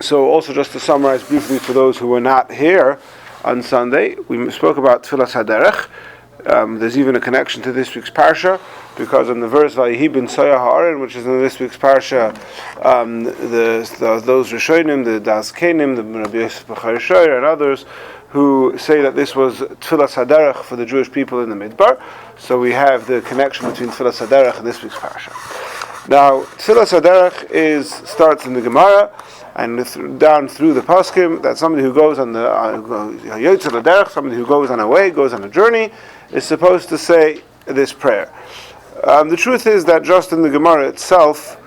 So also just to summarize briefly for those who were not here on Sunday, we spoke about Tefilas Haderech. There's even a connection to this week's parsha, because in the verse Vayihi ben Soya Ha'aron, which is in this week's parsha, those Rishonim, the Das Kenim, the Rabbi Yosef B'Chari and others, who say that this was Tefilas Haderech for the Jewish people in the Midbar. So we have the connection between Tefilas Haderech and this week's parsha. Now, Tefilas Haderech starts in the Gemara and down through the Paskim, that somebody who goes on somebody who goes on a way, goes on a journey, is supposed to say this prayer. The truth is that just in the Gemara itself,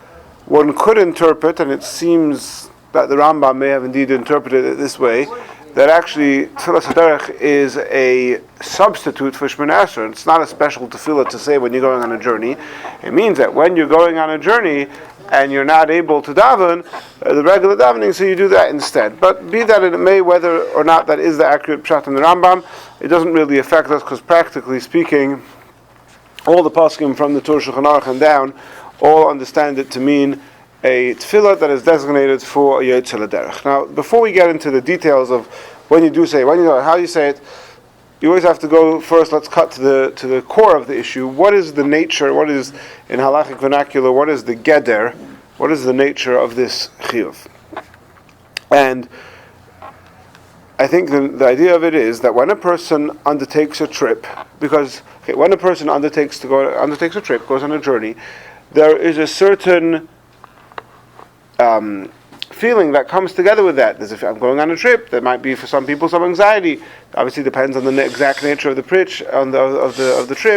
one could interpret, and it seems that the Rambam may have indeed interpreted it this way, that actually Tefilas Haderech is a substitute for Shemona Esrei. It's not a special tefillah to say when you're going on a journey. It means that when you're going on a journey and you're not able to daven, the regular davening, so you do that instead. But be that it may, whether or not that is the accurate pshat in the Rambam, it doesn't really affect us, because practically speaking, all the poskim from the Torah Shulchan Aruch and down all understand it to mean a tefillah that is designated for a Yotzei L'derech. Now, before we get into the details of how you say it, you always have to go first. Let's cut to the core of the issue. What is the nature? What is, in halachic vernacular, what is the geder? What is the nature of this chiyuv? And I think the idea of it is that when a person undertakes a trip, when a person undertakes a trip, goes on a journey, there is a certain feeling that comes together with that. If I'm going on a trip, there might be for some people some anxiety. Obviously, depends on the exact nature of the trip,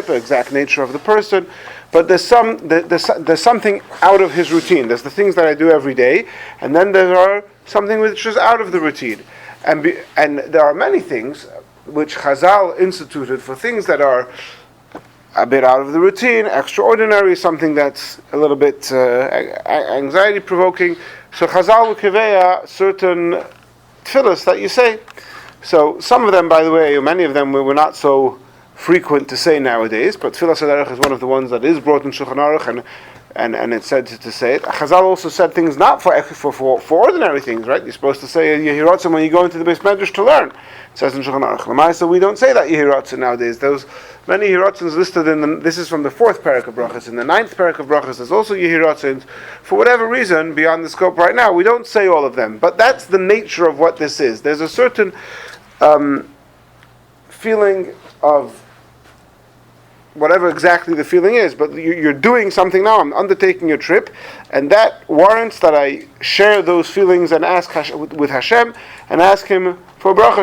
the exact nature of the person. But there's something out of his routine. There's the things that I do every day, and then there are something which is out of the routine. And there are many things which Chazal instituted for things that are a bit out of the routine, extraordinary, something that's a little bit anxiety-provoking. So Chazal will kiveya certain tefillas that you say. So some of them, by the way, or many of them, were not so frequent to say nowadays, but Tefilas Haderech is one of the ones that is brought in Shulchan Aruch, and it's said to say it. Chazal also said things not for ordinary things, right? You're supposed to say Yehiratzim when you go into the Beis Medrash to learn. It says in Shulchan Aruch. L'maisa, we don't say that Yehiratzim nowadays. Those many Yehiratzim listed this is from the 4th parak of Brachas. In the 9th parak of Brachas, there's also Yehiratzim. For whatever reason, beyond the scope right now, we don't say all of them. But that's the nature of what this is. There's a certain feeling of whatever exactly the feeling is, but you're doing something now. I'm undertaking a trip, and that warrants that I share those feelings and ask with Hashem, and ask Him for bracha.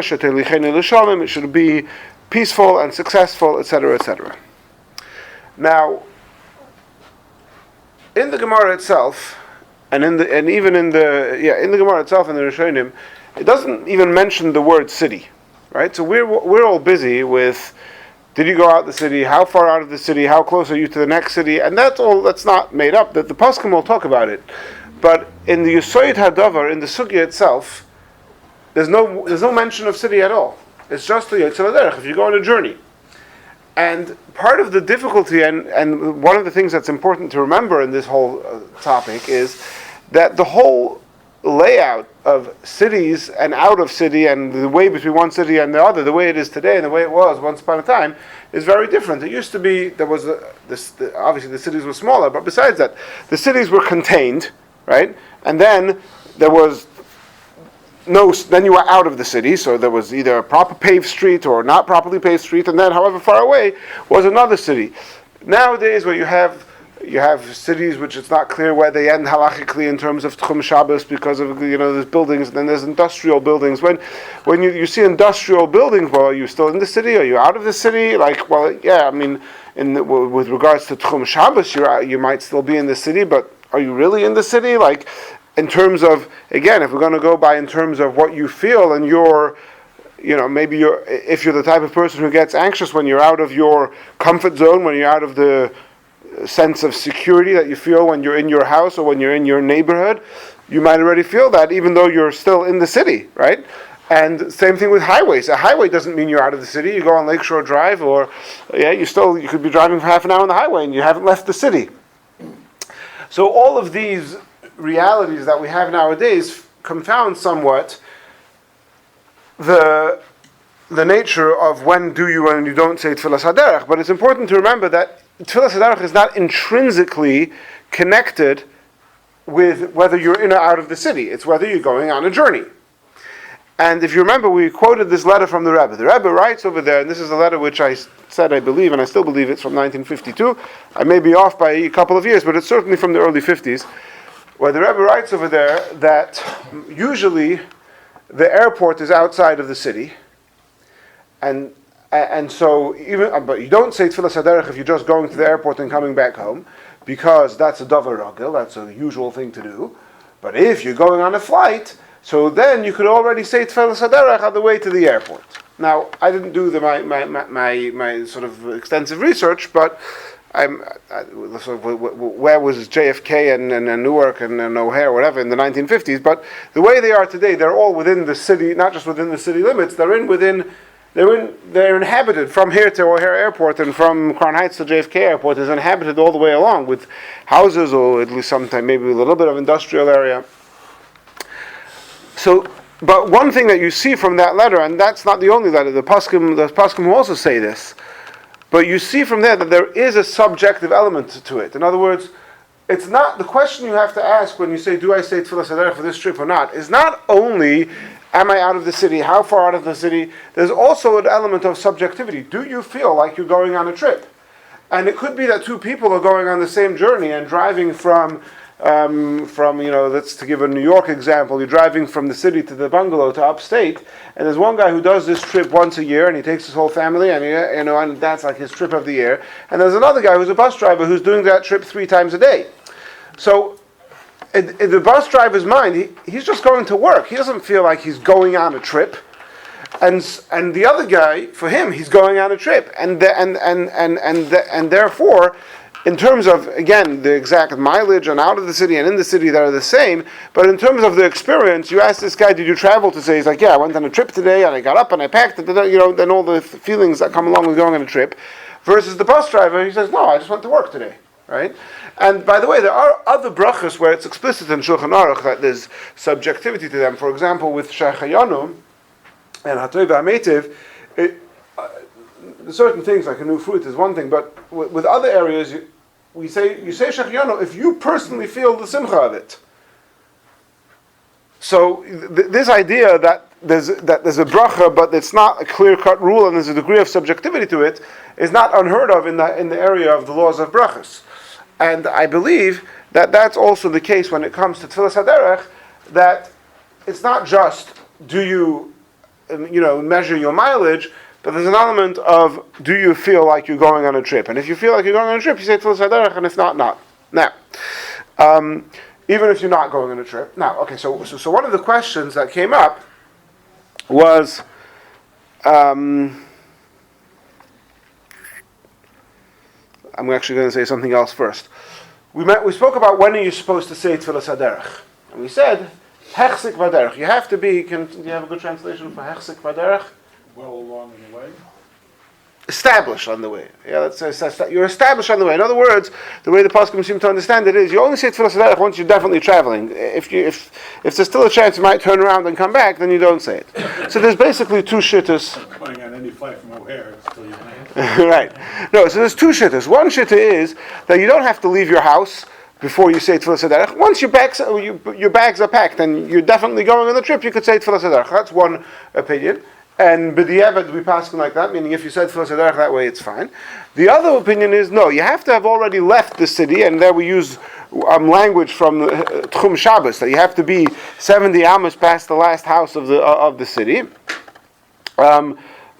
It should be peaceful and successful, etc., etc. Now, in the Gemara itself, in the Gemara itself in the Rishonim, it doesn't even mention the word city, right? So we're all busy with, did you go out the city? How far out of the city? How close are you to the next city? And that's not made up. The Paskim will talk about it. But in the Yesod Hadavar, in the Sugya itself, there's no mention of city at all. It's just the Yotzei L'derech, if you go on a journey. And part of the difficulty, and one of the things that's important to remember in this whole topic, is that the whole layout of cities and out of city, and the way between one city and the other, the way it is today and the way it was once upon a time, is very different. It used to be, obviously the cities were smaller, but besides that, the cities were contained, right? And then then you were out of the city, so there was either a proper paved street or not properly paved street, and then however far away was another city. Nowadays, where you have cities which it's not clear where they end halachically in terms of Tchum Shabbos, because of there's buildings, and then there's industrial buildings. When you see industrial buildings, well, are you still in the city? Are you out of the city? With regards to Tchum Shabbos, you might still be in the city, but are you really in the city? Like, in terms of, again, if we're going to go by in terms of what you feel, and if you're the type of person who gets anxious when you're out of your comfort zone, when you're out of the sense of security that you feel when you're in your house or when you're in your neighborhood, you might already feel that even though you're still in the city, right? And same thing with highways. A highway doesn't mean you're out of the city. You go on Lakeshore Drive, or you could be driving for half an hour on the highway and you haven't left the city. So all of these realities that we have nowadays confound somewhat the nature of when do you and you don't say Tefilas Haderech. But it's important to remember that Tefilas Haderech is not intrinsically connected with whether you're in or out of the city. It's whether you're going on a journey. And if you remember, we quoted this letter from the Rabbi. The Rabbi writes over there, and this is a letter which I said I believe, and I still believe it's from 1952. I may be off by a couple of years, but it's certainly from the early 50s, where the Rabbi writes over there that usually the airport is outside of the city, and so even but you don't say Tefilas Haderech if you're just going to the airport and coming back home, because that's a davar ragil, that's a usual thing to do. But if you're going on a flight, so then you could already say Tefilas Haderech on the way to the airport. Now, I didn't do my sort of extensive research, but where was JFK and Newark and O'Hare, whatever, in the 1950s? But the way they are today, they're all within the city, not just within the city limits. They're inhabited from here to O'Hare Airport, and from Crown Heights to JFK Airport is inhabited all the way along with houses, or at least sometime maybe a little bit of industrial area. So, but one thing that you see from that letter, and that's not the only letter, the Paskim also say this, but you see from there that there is a subjective element to it. In other words, it's not, the question you have to ask when you say, do I say Tefilas Haderech for this trip or not, is not only, am I out of the city, how far out of the city, there's also an element of subjectivity. Do you feel like you're going on a trip? And it could be that two people are going on the same journey and driving from let's to give a New York example, you're driving from the city to the bungalow to upstate, and there's one guy who does this trip once a year, and he takes his whole family, and and that's like his trip of the year. And there's another guy who's a bus driver who's doing that trip 3 times a day. So, in the bus driver's mind, he's just going to work. He doesn't feel like he's going on a trip. And the other guy, for him, he's going on a trip, and therefore, in terms of, again, the exact mileage and out of the city and in the city, that are the same, but in terms of the experience, you ask this guy, did you travel to say? He's like, yeah, I went on a trip today, and I got up and I packed, then all the feelings that come along with going on a trip, versus the bus driver, he says, no, I just went to work today, right? And by the way, there are other brachas where it's explicit in Shulchan Aruch that there's subjectivity to them. For example, with Shechayanu and Hatoy V'Hametiv, certain things like a new fruit is one thing, but with other areas, you say Shechayanu if you personally feel the simcha of it. So this idea that there's a bracha, but it's not a clear-cut rule, and there's a degree of subjectivity to it, is not unheard of in the area of the laws of brachas. And I believe that that's also the case when it comes to Tefilas Haderech, that it's not just do you measure your mileage, but there's an element of, do you feel like you're going on a trip? And if you feel like you're going on a trip, you say Tefilas Haderech, and if not, not. Now, even if you're not going on a trip. Now, okay, so one of the questions that came up was, I'm actually going to say something else first. We spoke about when are you supposed to say Tefilas Haderech. And we said, Hechsik Vaderech. You have to be, do you have a good translation for Hechsik Vaderech? Well along in the way. Established on the way. Yeah, you're established on the way. In other words, the way the Paskim seem to understand it is, you only say Tefilas Haderech once you're definitely traveling. If there's still a chance you might turn around and come back, then you don't say it. So there's basically 2 shittas. Going on any flight from O'Hare until you land. Right. No, so there's 2 shittas. One shitta is that you don't have to leave your house before you say Tefilas Haderech. Once your bags are packed and you're definitely going on the trip, you could say Tefilas Haderech. That's one opinion. And b'diavad we pass like that, meaning if you said Tefilas Haderech that way, it's fine. The other opinion is no, you have to have already left the city, and there we use language from Tchum Shabbos, that you have to be 70 amos past the last house of the city,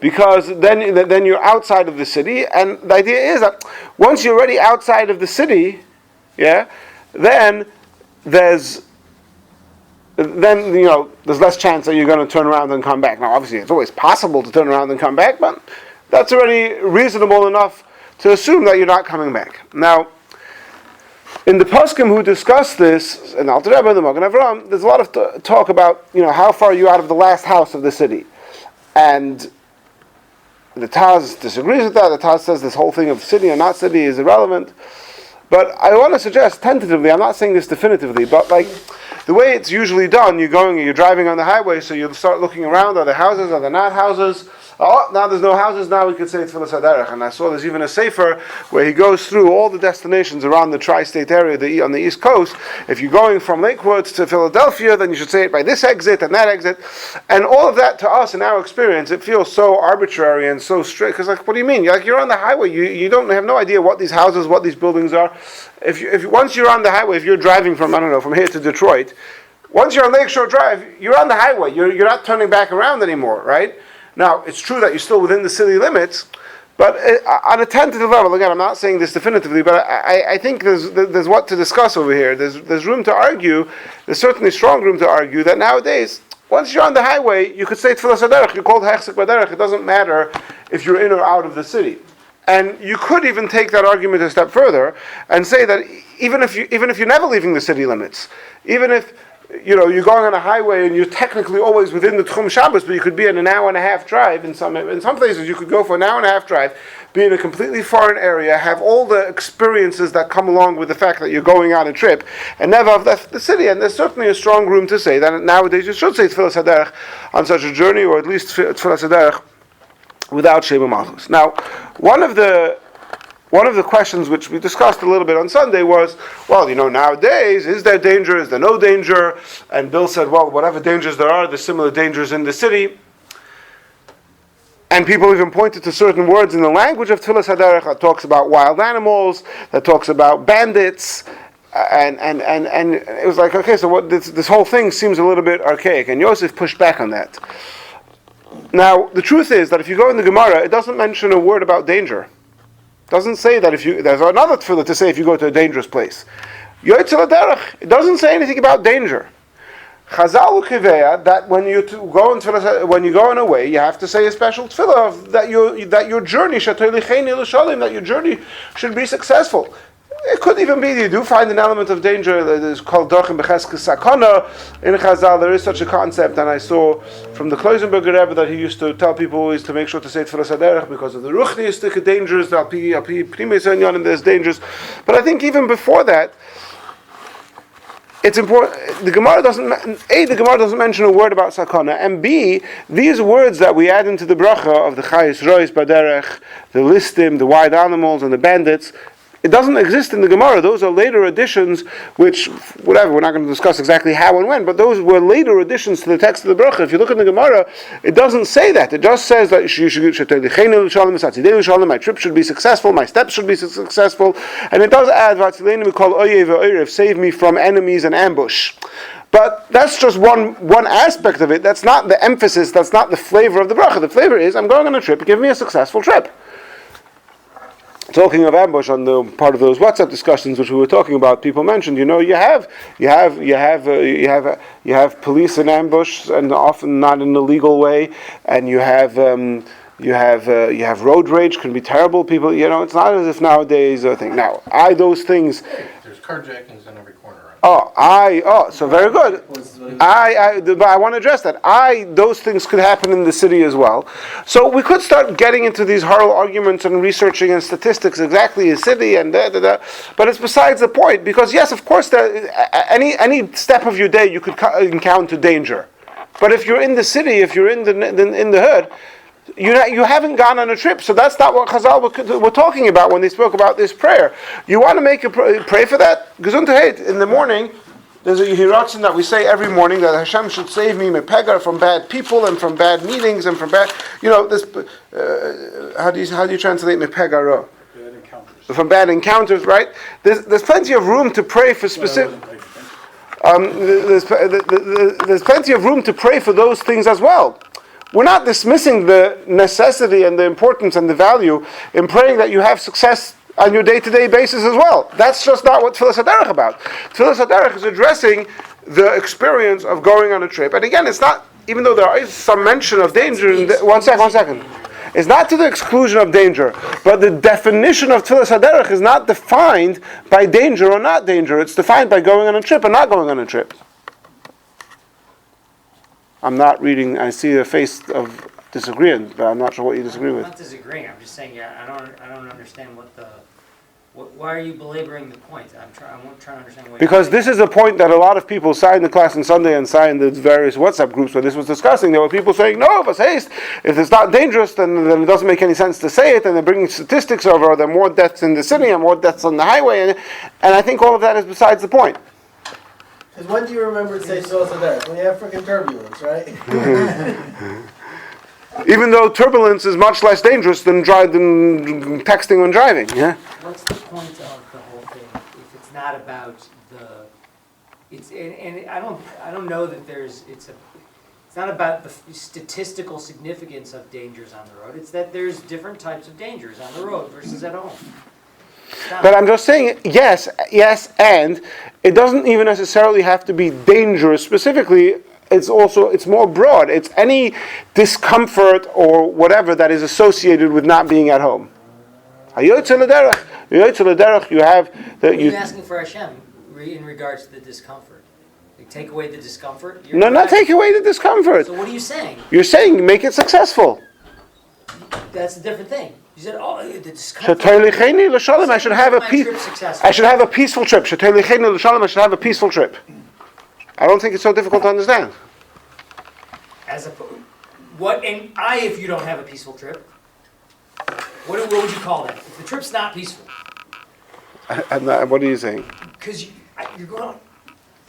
because then you're outside of the city, and the idea is that once you're already outside of the city, then there's less chance that you're going to turn around and come back. Now, obviously, it's always possible to turn around and come back, but that's already reasonable enough to assume that you're not coming back. Now, in the Poskim who discuss this, in Alter Rebbe and the Magen Avraham, there's a lot of talk about, how far are you out of the last house of the city. And the Taz disagrees with that. The Taz says this whole thing of city or not city is irrelevant. But I want to suggest, tentatively, I'm not saying this definitively, but the way it's usually done, you're driving on the highway, so you start looking around, are there houses, are there not houses? Oh, now there's no houses, now we could say Tefilas Haderech. And I saw there's even a sefer where he goes through all the destinations around the tri-state area on the East Coast. If you're going from Lakewood to Philadelphia, then you should say it by this exit and that exit. And all of that, to us, in our experience, it feels so arbitrary and so strict. Because, what do you mean? You're on the highway, you don't have no idea what these houses, what these buildings are. If once you're on the highway, if you're driving from here to Detroit, once you're on Lakeshore Drive, you're on the highway. You're not turning back around anymore, right? Now, it's true that you're still within the city limits, but on a tentative level, again, I'm not saying this definitively, but I think there's what to discuss over here. There's room to argue, there's certainly strong room to argue that nowadays, once you're on the highway, you could say Tefilas Haderech, you're called Hechsek Baderech, it doesn't matter if you're in or out of the city. And you could even take that argument a step further and say that even if you're never leaving the city limits, even if you're going on a highway and you're technically always within the Tchum Shabbos, but you could be in an hour and a half drive. In some places, you could go for an hour and a half drive, be in a completely foreign area, have all the experiences that come along with the fact that you're going on a trip, and never have left the city. And there's certainly a strong room to say that nowadays you should say Tefilas Haderech on such a journey, or at least Tefilas Haderech without Shema Malchus. Now, one of the questions which we discussed a little bit on Sunday was, well, nowadays, is there danger, is there no danger? And Bill said, well, whatever dangers there are, there's similar dangers in the city. And people even pointed to certain words in the language of Tefilas Haderech that talks about wild animals, that talks about bandits, and it was like, okay, so what? This whole thing seems a little bit archaic, and Yosef pushed back on that. Now, the truth is that if you go in the Gemara, it doesn't mention a word about danger. It doesn't say that there's another tefillah to say if you go to a dangerous place. Yoetzel Haderech, it doesn't say anything about danger. Chazal u'kiveya, that when you go on a way, you have to say a special tefillah that your journey that your journey should be successful. It could even be that you do find an element of danger that is called Dorchim Becheskes Sakana in Chazal. There is such a concept, and I saw from the Kloisenberger Rebbe that he used to tell people always to make sure to say Tefilas Haderech because of the ruchniistic dangers, the Alpi Primis and there's dangers. But I think even before that, it's important. The Gemara doesn't mention a word about Sakana, and B, these words that we add into the bracha of the Chayis Rois Baderech, the Listim, the wild animals, and the bandits, it doesn't exist in the Gemara. Those are later additions, which, whatever, we're not going to discuss exactly how and when, but those were later additions to the text of the bracha. If you look in the Gemara, it doesn't say that. It just says that my trip should be successful, my steps should be successful, and it does add, save me from enemies and ambush. But that's just one aspect of it. That's not the emphasis, that's not the flavor of the bracha. The flavor is, I'm going on a trip, give me a successful trip. Talking of ambush, on the part of those WhatsApp discussions which we were talking about, people mentioned, you have police in ambush, and often not in a legal way, and you have road rage, can be terrible. People, it's not as if nowadays a thing. Now, those things. There's carjackings in every corner. So very good. But I want to address that. Those things could happen in the city as well. So we could start getting into these horrible arguments and researching and statistics exactly in city and da. But it's besides the point, because yes, of course, any step of your day you could encounter danger. But if you're in the city, if you're in the hood, you haven't gone on a trip, so that's not what Chazal were talking about when they spoke about this prayer. You want to make a pray for that? Gesundheit. In the morning, there's a Yehiratzin that we say every morning that Hashem should save me mepegar from bad people and from bad meetings and from bad. This. How do you translate mepegar? Bad encounters. From bad encounters, right? There's plenty of room to pray for specific. There's plenty of room to pray for those things as well. We're not dismissing the necessity and the importance and the value in praying that you have success on your day-to-day basis as well. That's just not what Tefilas Haderech about. Tefilas Haderech is addressing the experience of going on a trip. And again, it's not, even though there is some mention of danger, one second. It's not to the exclusion of danger, but the definition of Tefilas Haderech is not defined by danger or not danger. It's defined by going on a trip or not going on a trip. I'm not reading. I see a face of disagreement, but I'm not sure what you disagree with. I'm not disagreeing. I'm just saying, I don't understand what the Why are you belaboring the point? I'm trying to understand why. Because this is a point that a lot of people saw in the class on Sunday and saw in the various WhatsApp groups where this was discussing. There were people saying, no, if it's not dangerous, then it doesn't make any sense to say it, and they're bringing statistics over, or there are more deaths in the city and more deaths on the highway, and I think all of that is besides the point. Because when do you remember to say Tefilas Haderech? When you have freaking turbulence, right? Even though turbulence is much less dangerous than texting when driving, yeah? What's the point of the whole thing if it's not about and I don't know that it's not about the statistical significance of dangers on the road. It's that there's different types of dangers on the road versus at home. But I'm just saying, yes, and it doesn't even necessarily have to be dangerous specifically. It's more broad. It's any discomfort or whatever that is associated with not being at home. You have What are you asking for Hashem in regards to the discomfort? Like take away the discomfort? not take away the discomfort. So what are you saying? You're saying make it successful. That's a different thing. You said, the discomfort. I should have a peaceful trip. I should have a peaceful trip. I don't think it's so difficult to understand. If you don't have a peaceful trip, what would you call that? If the trip's not peaceful, What are you saying? because you're going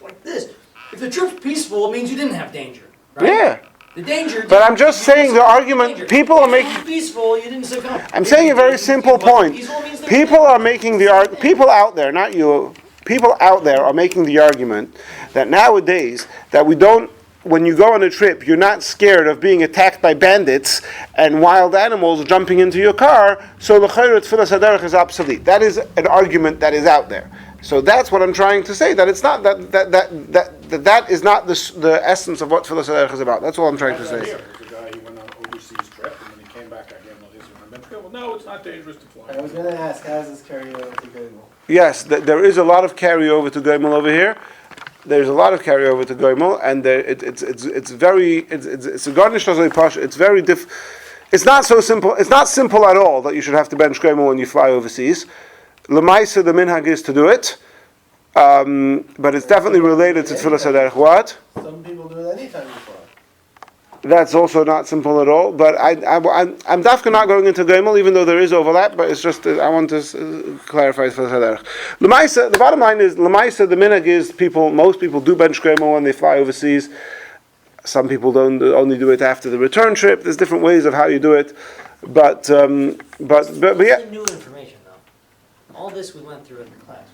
like this. If the trip's peaceful, it means you didn't have danger, right? Yeah. The danger. But I'm just saying the argument. Danger. People are If making. it's peaceful. You didn't succumb. I'm saying a very simple point. People are making the argument. People out there, not you. People out there are making the argument that nowadays that we don't. When you go on a trip, you're not scared of being attacked by bandits and wild animals jumping into your car. So the Tefilas Haderech is obsolete. That is an argument that is out there. So that's what I'm trying to say. That it's not that is not the essence of what Tefilas Haderech is about. That's all I'm trying to say. There's a guy, he went on an overseas trip, and when he came back, I gave him all these remember. Well, no, it's not dangerous to fly. I was going to ask, how does this carry over to Gimel? Yes, there is a lot of carryover to Gimel over here. There's a lot of carryover to Gimel, and it's a garnish pasha. It's very It's not so simple. It's not simple at all that you should have to bench Gimel when you fly overseas. Lemaisa, the minhag is to do it, but it's definitely related to Tefilas Haderech. What? Some people do it anytime you fly. That's also not simple at all. But I'm definitely not going into Gimel, even though there is overlap. But it's just I want to clarify Tefilas Haderech. Lemaisa, the bottom line is Lemaisa, the minhag is most people do bench Gimel when they fly overseas. Some people don't only do it after the return trip. There's different ways of how you do it, but yeah. New information, though. All this we went through in the class.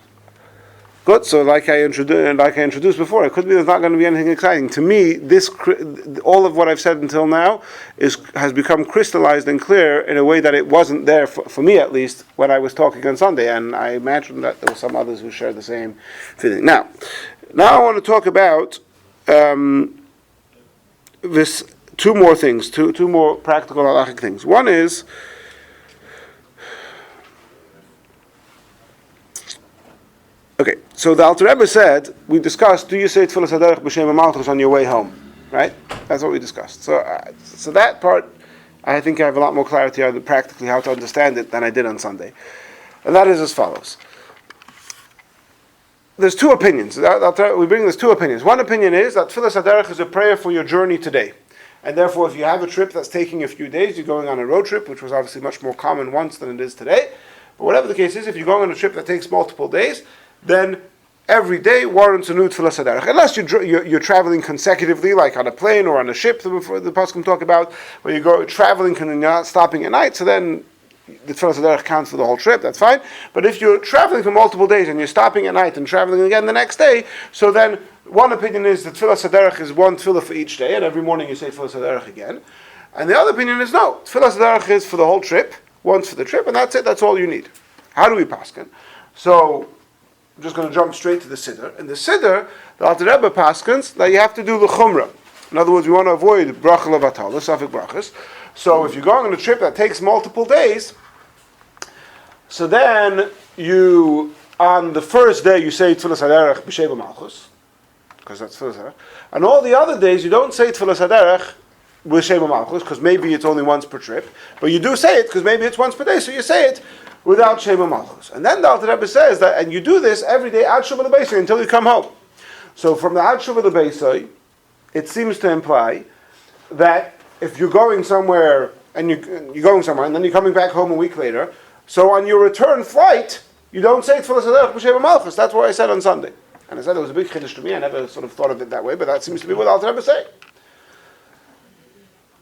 Good. So, like I introduced before, it could be there's not going to be anything exciting. To me, all of what I've said until now has become crystallized and clear in a way that it wasn't there for me, at least, when I was talking on Sunday. And I imagine that there were some others who share the same feeling. Now I want to talk about this two more things, two more practical halachic things. One is. Okay, so the Alter Rebbe said, we discussed, do you say Tefilas Haderech b'Shem HaMalchus on your way home? Right? That's what we discussed. So that part, I think I have a lot more clarity on practically how to understand it than I did on Sunday. And that is as follows. There's two opinions. We bring these two opinions. One opinion is that Tefilas Haderech is a prayer for your journey today. And therefore, if you have a trip that's taking a few days, you're going on a road trip, which was obviously much more common once than it is today. But whatever the case is, if you're going on a trip that takes multiple days, then every day warrants a new Tefilas Haderech. Unless you're traveling consecutively, like on a plane or on a ship, the Pasuk talk about, where you go traveling and you're not stopping at night, so then the Tefilas Haderech counts for the whole trip, that's fine. But if you're traveling for multiple days and you're stopping at night and traveling again the next day, so then one opinion is that Tefilas Haderech is one tefillah for each day, and every morning you say Tefilas Haderech again. And the other opinion is no, Tefilas Haderech is for the whole trip, once for the trip, and that's it, that's all you need. How do we paskin? So, I'm just going to jump straight to the Siddur. In the Siddur, the Alter Rebbe paskins that you have to do the Chumrah. In other words, we want to avoid bracha levatala, safek brachas. So if you're going on a trip that takes multiple days, so then on the first day, you say Tefilas Haderech b'Shem HaMalchus, because that's Tefilas Haderech. And all the other days, you don't say Tefilas Haderech with Shema Malchus, because maybe it's only once per trip, but you do say it because maybe it's once per day, so you say it without Shema Malchus. And then the Alter Rebbe says that, and you do this every day ad Shuvah L'Beisai until you come home. So from the ad Shuvah L'Beisai, it seems to imply that if you're going somewhere and you're going somewhere and then you're coming back home a week later, so on your return flight, you don't say Tefilas Haderech b'Sheva Malchus. That's what I said on Sunday. And I said it was a big chiddush to me. I never sort of thought of it that way, but that seems to be what Alter Rebbe saying.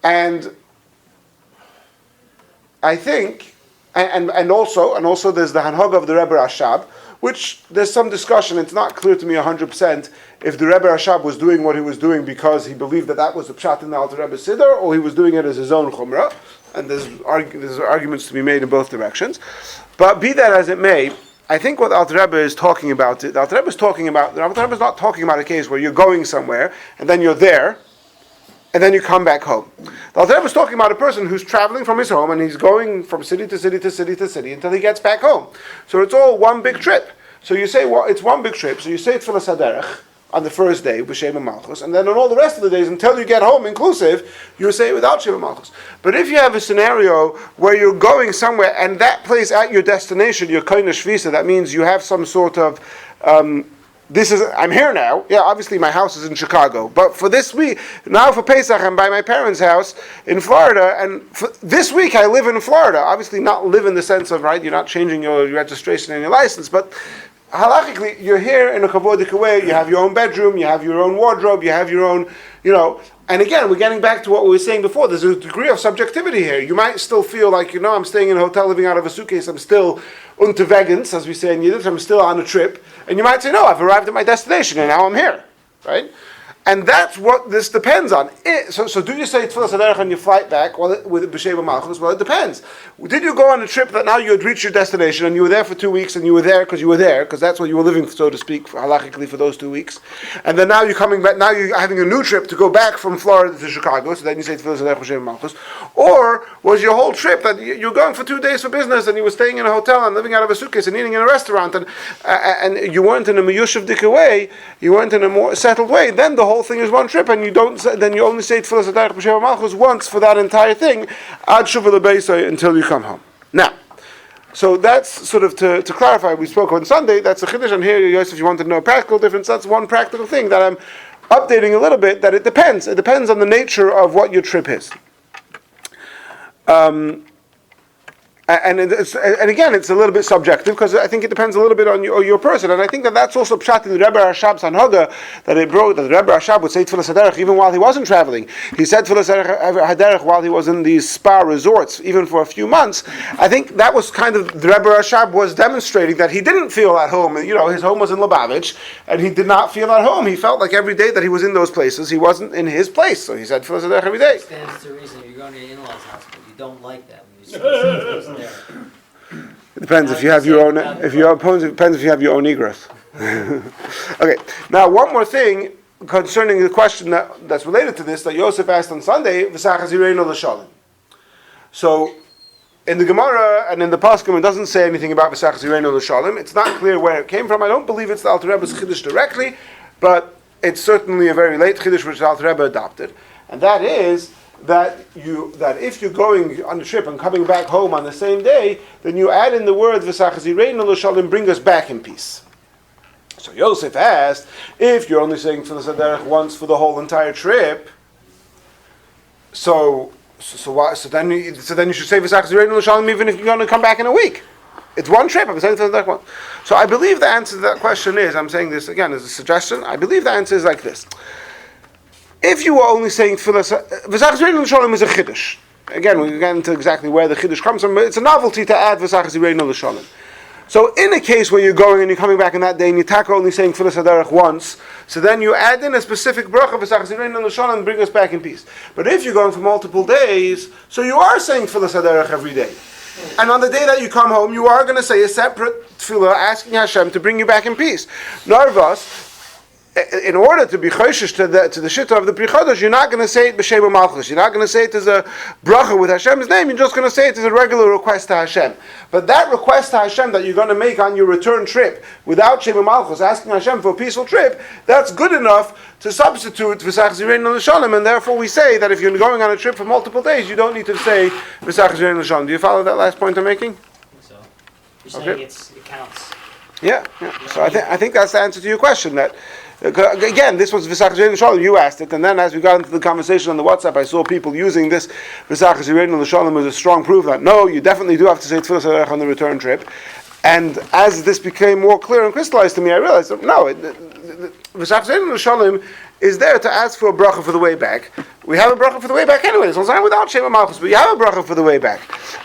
And I think, and also there's the Hanhag of the Rebbe Rashab, which there's some discussion. It's not clear to me 100% if the Rebbe Rashab was doing what he was doing because he believed that was the pshat in the Alter Rebbe Siddur, or he was doing it as his own chumrah. And there's arguments to be made in both directions. But be that as it may, I think what the Alter Rebbe is talking about, the Alter Rebbe is not talking about a case where you're going somewhere and then you're there and then you come back home. The Alter Rebbe is talking about a person who's traveling from his home and he's going from city to city to city to city until he gets back home. So it's all one big trip. So you say, well, it's one big trip, so you say Tefilas Haderech on the first day with Shema Malchus, and then on all the rest of the days until you get home inclusive, you say it without Shema Malchus. But if you have a scenario where you're going somewhere and that place at your destination, your koine shvisa, that means you have some sort of I'm here now. Yeah, obviously my house is in Chicago, but for this week, now for Pesach, I'm by my parents' house in Florida, and for this week I live in Florida. Obviously not live in the sense of, right, you're not changing your registration and your license, but halachically, you're here in a kavodik way, you have your own bedroom, you have your own wardrobe, you have your own, and again, we're getting back to what we were saying before, there's a degree of subjectivity here. You might still feel like, I'm staying in a hotel living out of a suitcase, I'm still unterwegens, as we say in Yiddish, I'm still on a trip, and you might say, no, I've arrived at my destination, and now I'm here, right? And that's what this depends on. So do you say Tefilas Haderech on your flight back with B'Sheva Malchus? Well, it depends. Did you go on a trip that now you had reached your destination and you were there for 2 weeks and you were there because that's where you were living, so to speak, halachically for those 2 weeks. And then now you're coming back, now you're having a new trip to go back from Florida to Chicago, so then you say Tefilas Haderech B'Sheva Malchus. Or was your whole trip that you're going for 2 days for business and you were staying in a hotel and living out of a suitcase and eating in a restaurant and you weren't in a miyushav dika way, you weren't in a more settled way, then the whole thing is one trip, and then you only say Tefilas Haderech B'Sheva Malchus once for that entire thing, ad Shuvah L'Beisai until you come home. Now, so that's sort of to clarify. We spoke on Sunday. That's a chiddush, and here, Yosef, if you want to know a practical difference, that's one practical thing that I'm updating a little bit. That it depends. It depends on the nature of what your trip is. And again, it's a little bit subjective because I think it depends a little bit on your person, and I think that's also pshat in the Rebbe Rashab's Hanhaga that the Rebbe Rashab would say Tefilas Haderech even while he wasn't traveling. He said Tefilas Haderech while he was in these spa resorts, even for a few months. I think that was kind of the Rebbe Rashab was demonstrating that he didn't feel at home. His home was in Lubavitch, and he did not feel at home. He felt like every day that he was in those places, he wasn't in his place. So he said Tefilas Haderech every day. Stands to reason you're going to your in-laws' house, but you don't like that. It depends if you have your own. It depends if you have your own egress. Okay. Now, one more thing concerning the question that's related to this that Yosef asked on Sunday. V'sachas yireinu l'shalom. So, in the Gemara and in the Paskim, it doesn't say anything about v'sachas yireinu l'shalom. It's not clear where it came from. I don't believe it's the Alter Rebbe's chiddush directly, but it's certainly a very late chiddush which the Alter Rebbe adopted, and that is that if you're going on a trip and coming back home on the same day, then you add in the word v'sachas yireinu l'shalom, bring us back in peace. So Yosef asked, if you're only saying Tefilas Haderech once for the whole entire trip, so then you should say v'sachas yireinu l'shalom even if you're going to come back in a week. It's one trip. I'm saying Tefilas Haderech once. So I believe the answer to that question is, I'm saying this again as a suggestion, I believe the answer is like this. If you were only saying Tefilas V'sachas Yireinu L'Shalom is a chiddush. Again, we get into exactly where the chiddush comes from, but it's a novelty to add V'sachas Yireinu L'Shalom. So in a case where you're going and you're coming back in that day and you're only saying Tefilas Haderech once, so then you add in a specific bracha V'sachas Yireinu L'Shalom and bring us back in peace. But if you're going for multiple days, so you are saying Tefilas Haderech every day. And on the day that you come home, you are going to say a separate tefillah asking Hashem to bring you back in peace. Narvas, in order to be choishish to the shitta of the Pri Chodesh, you're not going to say it b'shem Malchus. You're not going to say it as a bracha with Hashem's name. You're just going to say it as a regular request to Hashem. But that request to Hashem that you're going to make on your return trip without Shem Malchus, asking Hashem for a peaceful trip, that's good enough to substitute V'sach Zireinu L'Shalom. And therefore we say that if you're going on a trip for multiple days, you don't need to say V'sach Zireinu L'Shalom. Do you follow that last point I'm making? I think so. You're saying it counts. Yeah. So I think that's the answer to your question. That again, this was V'sach Zireinu L'Shalom. You asked it, and then as we got into the conversation on the WhatsApp, I saw people using this V'sach Zireinu L'Shalom as a strong proof that no, you definitely do have to say Tefilas Haderech on the return trip. And as this became more clear and crystallized to me, I realized that no, V'sach Zireinu L'Shalom is there to ask for a bracha for the way back. We have a bracha for the way back anyway. So it's not without Shema Malchus, but you have a bracha for the way back.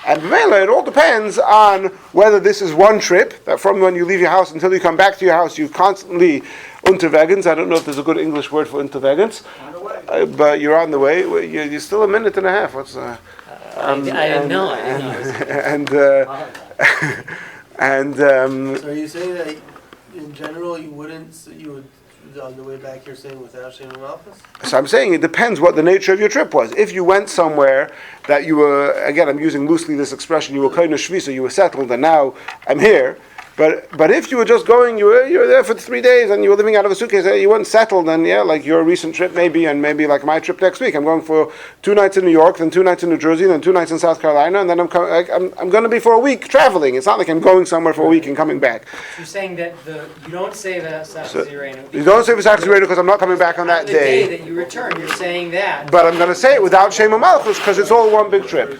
And b'meila, it all depends on whether this is one trip, that from when you leave your house until you come back to your house, you constantly unterwegens. I don't know if there's a good English word for unterwegens, but you're on the way. You're still a minute and a half. What's I didn't know. So are you saying that in general you would on the way back you're saying without Shem Malchus? So I'm saying it depends what the nature of your trip was. If you went somewhere that you were, again, I'm using loosely this expression, you were kind of shvisa, you were settled, and now I'm here. But if you were just going, you were there for 3 days, and you were living out of a suitcase, you weren't settled, and like your recent trip maybe, and maybe like my trip next week, I'm going for 2 nights in New York, then 2 nights in New Jersey, then 2 nights in South Carolina, and then I'm going to be for a week traveling. It's not like I'm going somewhere for a week and coming back. You're saying that you don't say V'sach Zireinu. You don't say V'sach Zireinu because I'm not coming back on that the day that you return, you're saying that. But I'm going to say it without Shema Malchus because it's all one big trip.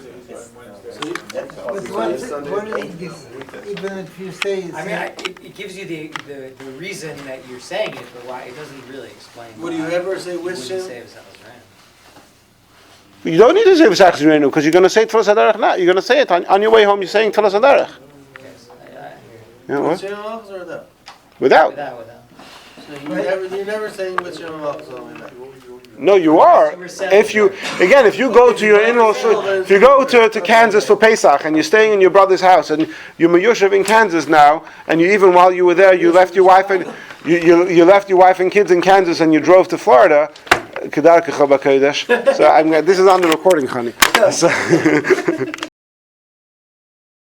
Even if you say, it gives you the reason that you're saying it, but why it doesn't really explain. Would you ever say with Shem? You don't need to say V'sach Zireinu because you're going to say Tefilas Haderech now. You're going to say it on your way home. You're saying Tefilas Haderech. Yeah, what? With Shem Malchus or without? Without. So you're never saying with Shem Malchus all the way back. No, you are. If you go to your in-laws, if you go to Kansas for Pesach and you're staying in your brother's house and you're Meyushav in Kansas now, and you even while you were there, you left your wife and you left your wife and kids in Kansas and you drove to Florida. So this is on the recording, honey. So